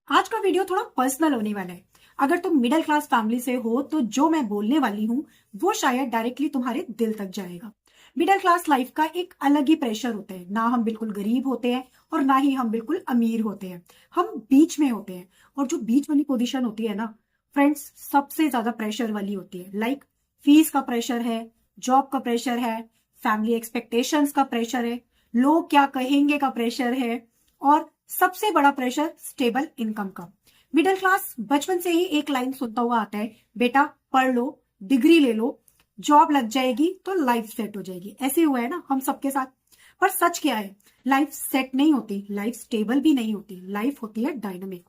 आज का वीडियो थोड़ा पर्सनल होने वाला है। अगर तुम मिडिल क्लास फैमिली से हो तो जो मैं बोलने वाली हूँ वो शायद डायरेक्टली तुम्हारे दिल तक जाएगा। मिडिल क्लास लाइफ का एक अलग ही प्रेशर होता है। ना हम बिल्कुल गरीब होते हैं और ना ही हम बिल्कुल अमीर होते हैं। हम बीच में होते हैं। और जो बीच वाली पोजीशन होती है ना फ्रेंड्स, सबसे ज्यादा प्रेशर वाली होती है। लाइक फीस का प्रेशर है, जॉब का प्रेशर है, फैमिली एक्सपेक्टेशंस का प्रेशर है, लोग क्या कहेंगे का प्रेशर है, और सबसे बड़ा प्रेशर स्टेबल इनकम का। मिडिल क्लास बचपन से ही एक लाइन सुनता हुआ आता है, बेटा पढ़ लो, डिग्री ले लो, जॉब लग जाएगी तो लाइफ सेट हो जाएगी। ऐसे हुआ है ना हम सबके साथ। पर सच क्या है, लाइफ सेट नहीं होती, लाइफ स्टेबल भी नहीं होती, लाइफ होती है डायनामिक।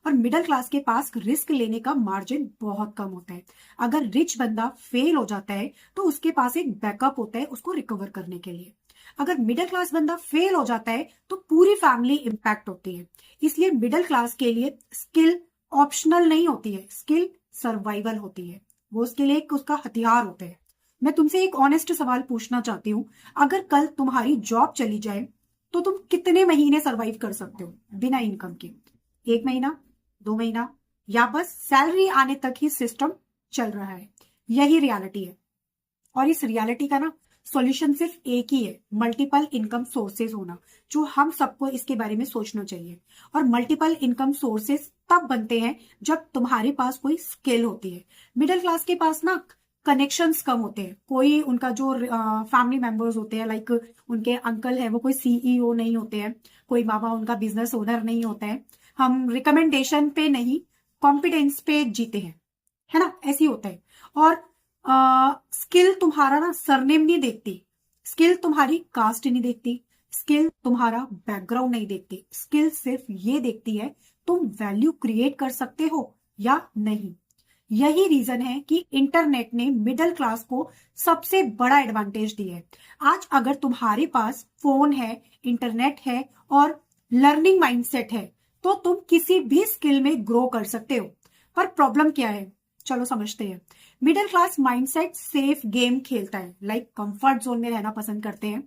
और मिडिल क्लास के पास रिस्क लेने का मार्जिन बहुत कम होता है। अगर रिच बंदा फेल हो जाता है तो उसके पास एक बैकअप होता है उसको रिकवर करने के लिए। अगर मिडिल क्लास बंदा फेल हो जाता है तो पूरी फैमिली इंपैक्ट होती है। इसलिए मिडिल क्लास के लिए स्किल ऑप्शनल नहीं होती है, स्किल सर्वाइवल होती है। वो उसके लिए एक उसका हथियार होता है। मैं तुमसे एक ऑनेस्ट सवाल पूछना चाहती हूँ, अगर कल तुम्हारी जॉब चली जाए तो तुम कितने महीने सर्वाइव कर सकते हो बिना इनकम के? 1 महीना, 2 महीना, या बस सैलरी आने तक ही सिस्टम चल रहा है? यही रियलिटी है। और इस रियलिटी का ना सॉल्यूशन सिर्फ एक ही है, मल्टीपल इनकम सोर्सेज होना। जो हम सबको इसके बारे में सोचना चाहिए। और मल्टीपल इनकम सोर्सेज तब बनते हैं जब तुम्हारे पास कोई स्किल होती है। मिडिल क्लास के पास ना कनेक्शंस कम होते हैं। कोई उनका जो फैमिली मेंबर्स होते हैं, लाइक उनके अंकल है वो कोई सीईओ नहीं होते हैं, कोई मामा उनका बिजनेस ओनर नहीं होता है। हम रिकमेंडेशन पे नहीं, कॉम्पिटेंस पे जीते हैं, है ना? ऐसी होता है। और स्किल तुम्हारा ना सरनेम नहीं देखती, स्किल तुम्हारी कास्ट नहीं देखती, स्किल तुम्हारा बैकग्राउंड नहीं देखती। स्किल सिर्फ ये देखती है तुम वैल्यू क्रिएट कर सकते हो या नहीं। यही रीजन है कि इंटरनेट ने मिडिल क्लास को सबसे बड़ा एडवांटेज दिया है। आज अगर तुम्हारे पास फोन है, इंटरनेट है और लर्निंग माइंडसेट है तो तुम किसी भी स्किल में ग्रो कर सकते हो। पर प्रॉब्लम क्या है, चलो समझते हैं। Middle class mindset safe game खेलता है, लाइक कंफर्ट जोन में रहना पसंद करते हैं।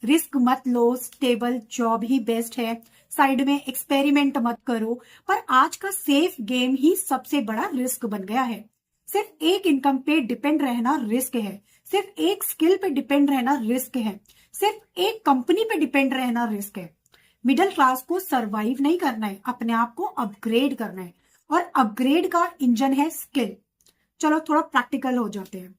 रिस्क मत लो, स्टेबल जॉब ही बेस्ट है, साइड में एक्सपेरिमेंट मत करो। पर आज का सेफ गेम ही सबसे बड़ा रिस्क बन गया है। सिर्फ एक इनकम पे डिपेंड रहना रिस्क है, सिर्फ एक स्किल पे डिपेंड रहना रिस्क है, सिर्फ एक कंपनी पे डिपेंड रहना रिस्क है। मिडिल क्लास को सरवाइव नहीं करना है, अपने आप को अपग्रेड करना है। और अपग्रेड का इंजन है स्किल। चलो थोड़ा प्रैक्टिकल हो जाते हैं,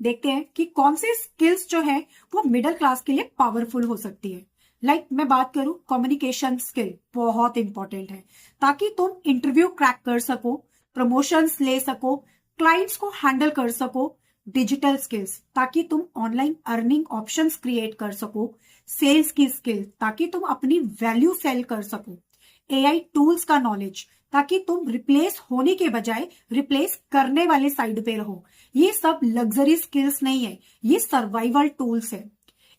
देखते हैं कि कौन से स्किल्स जो है वो मिडिल क्लास के लिए पावरफुल हो सकती है। लाइक मैं बात करूं, कम्युनिकेशन स्किल बहुत इंपॉर्टेंट है ताकि तुम इंटरव्यू क्रैक कर सको, प्रमोशंस ले सको, क्लाइंट्स को हैंडल कर सको। डिजिटल स्किल्स ताकि तुम ऑनलाइन अर्निंग ऑप्शंस क्रिएट कर सको। सेल्स की स्किल ताकि तुम अपनी वैल्यू सेल कर सको। एआई टूल्स का नॉलेज ताकि तुम रिप्लेस होने के बजाय रिप्लेस करने वाले साइड पे रहो। ये सब लग्जरी स्किल्स नहीं है, ये सर्वाइवल टूल्स है।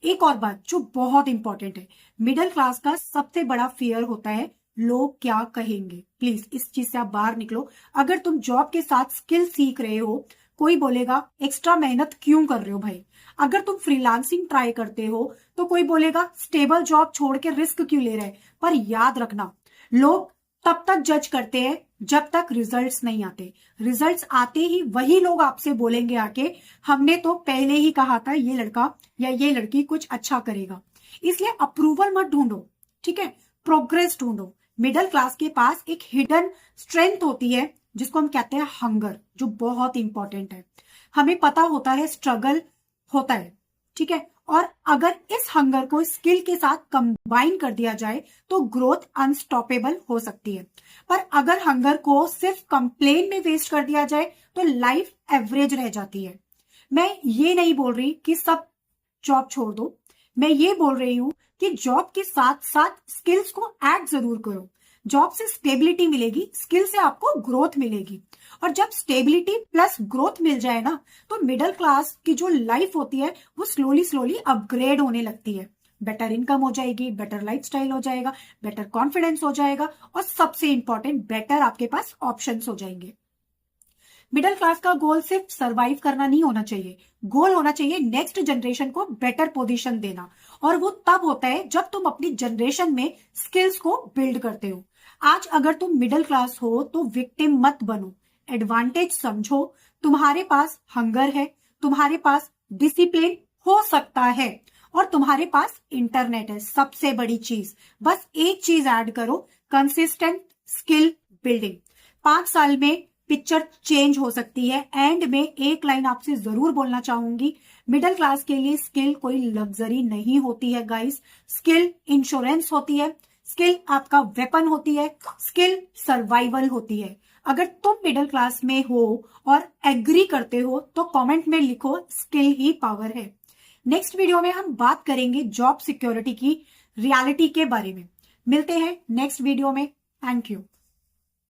एक और बात जो बहुत इंपॉर्टेंट है, मिडिल क्लास का सबसे बड़ा फियर होता है लोग क्या कहेंगे। प्लीज इस चीज से आप बाहर निकलो। अगर तुम जॉब के साथ स्किल सीख रहे हो, कोई बोलेगा एक्स्ट्रा मेहनत क्यों कर रहे हो भाई। अगर तुम फ्रीलांसिंग ट्राई करते हो तो कोई बोलेगा स्टेबल जॉब छोड़ के रिस्क क्यों ले रहे हैं। पर याद रखना, लोग तब तक जज करते हैं जब तक रिजल्ट्स नहीं आते। रिजल्ट्स आते ही वही लोग आपसे बोलेंगे आके, हमने तो पहले ही कहा था ये लड़का या ये लड़की कुछ अच्छा करेगा। इसलिए अप्रूवल मत ढूंढो, ठीक है, प्रोग्रेस ढूंढो। मिडिल क्लास के पास एक हिडन स्ट्रेंथ होती है जिसको हम कहते हैं हंगर, जो बहुत इंपॉर्टेंट है। हमें पता होता है स्ट्रगल होता है, ठीक है, और अगर इस हंगर को स्किल के साथ कंबाइन कर दिया जाए तो ग्रोथ अनस्टॉपेबल हो सकती है। पर अगर हंगर को सिर्फ कंप्लेन में वेस्ट कर दिया जाए तो लाइफ एवरेज रह जाती है। मैं ये नहीं बोल रही कि सब जॉब छोड़ दो, मैं ये बोल रही हूं कि जॉब के साथ साथ स्किल्स को ऐड जरूर करो। जॉब से स्टेबिलिटी मिलेगी, स्किल से आपको ग्रोथ मिलेगी। और जब स्टेबिलिटी प्लस ग्रोथ मिल जाए ना तो मिडिल क्लास की जो लाइफ होती है वो स्लोली स्लोली अपग्रेड होने लगती है। बेटर इनकम हो जाएगी, बेटर लाइफस्टाइल हो जाएगा, बेटर कॉन्फिडेंस हो जाएगा, और सबसे इंपॉर्टेंट बेटर आपके पास ऑप्शंस हो जाएंगे। मिडिल क्लास का गोल सिर्फ सरवाइव करना नहीं होना चाहिए, गोल होना चाहिए नेक्स्ट जनरेशन को बेटर पोजीशन देना। और वो तब होता है जब तुम अपनी जनरेशन में स्किल्स को बिल्ड करते हो। आज अगर तुम मिडिल क्लास हो तो विक्टिम मत बनो, एडवांटेज समझो। तुम्हारे पास हंगर है, तुम्हारे पास डिसिप्लिन हो सकता है, और तुम्हारे पास इंटरनेट है। सबसे बड़ी चीज, बस एक चीज ऐड करो, कंसिस्टेंट स्किल बिल्डिंग। 5 साल में पिक्चर चेंज हो सकती है। एंड में एक लाइन आपसे जरूर बोलना चाहूंगी, मिडिल क्लास के लिए स्किल कोई लग्जरी नहीं होती है गाइस। स्किल इंश्योरेंस होती है, स्किल आपका वेपन होती है, स्किल सर्वाइवल होती है। अगर तुम मिडिल क्लास में हो और एग्री करते हो तो कमेंट में लिखो स्किल ही पावर है। नेक्स्ट वीडियो में हम बात करेंगे जॉब सिक्योरिटी की रियलिटी के बारे में। मिलते हैं नेक्स्ट वीडियो में। Thank you.